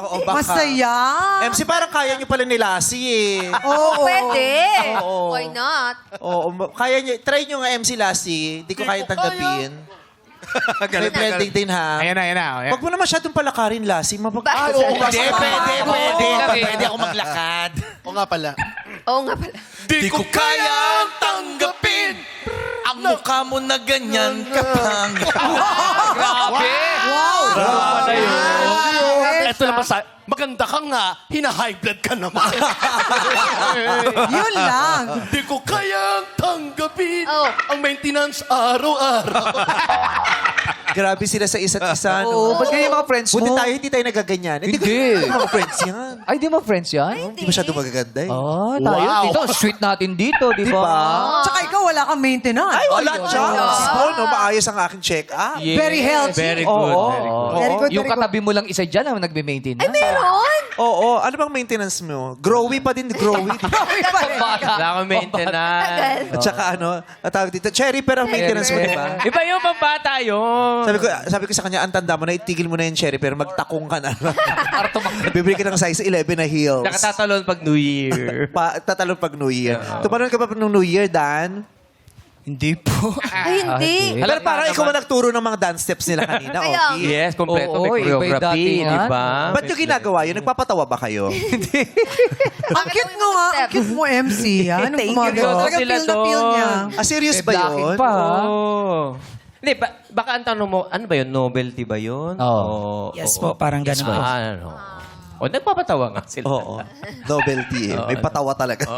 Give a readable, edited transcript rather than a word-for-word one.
Oo, baka. Masaya. MC, parang kaya nyo pala ni Lassie eh. Oo. Pwede. Oo. Why not? Oo, kaya nyo. Try nyo nga MC Lassie. Di ko kaya tanggapin. May blending din ha. Ayan na, ayan na. Ayan. Huwag mo na masyadong palakarin, Lassie. Bakit? Hindi, pwede ako maglakad. O nga pala. Oo nga pala. Di ko kayang tanggapin ang mukha mo na ganyan kapang. Grabe! Wow. Ano yun? Ito naman sa... Maganda ka nga, hina-high blood ka naman. Yun lang. Di ko kayang tanggapin Oh. ang maintenance araw-araw. Grabe sila sa isa't isa. Oo, No? ba't ganyan yung mga friends mo? Buti tayo, hindi tayo nagaganyan. Hindi. mga friends yan. Ay, di mo friends yan? Hindi masyado magaganda eh. Oh, tayo. Wow. Dito, sweet natin dito, di Di ba? ba? Tsaka ikaw, wala kang maintenance. Ay, wala siya. wala. Si Paul, no, maayos ang aking check-up. Very healthy. Very Oo. good, very good. Very good, Yung very good. katabi mo lang isa dyan ang nagbe-maintenance. Ay, meron? Oo, ano bang maintenance mo? Growy pa din, growy. Wala akong maintenance. Tagal. At saka ano, tawag dito, cherry pero ang maintenance mo, di ba? Iba yung pambata yun. Sabi ko sa kanya, ang tanda mo na, itigil mo na yung cherry pero magtakong ka na. Bibili ka ng size 11 na heels. Nakatatalon pag New Year. Tatalon pag New Year. Tumalon ka ba nung New Year, Dan? Hindi po. Ay, hindi. Okay. Pero parang ikaw ang nagturo ng mga dance steps nila kanina, Kaya okay? Yes, kompleto. Oo, May iba yung choreography, datingan. di ba? Ba't nyo ginagawa yun? Nagpapatawa ba kayo? Ang cute mo nga. Ang cute mo, MC. Anong Thank you. gumagawa? Talaga Sila feel na feel doon. niya. Ah, serious May ba blocking yun? pa, ha? Oo. Hindi, baka ang tanong mo, ano ba yun? Novelty ba yun? Oo. Yes po, parang ganun po. Ano? O, nagpapatawa nga sila. Oo. Novelty eh. May patawa talaga.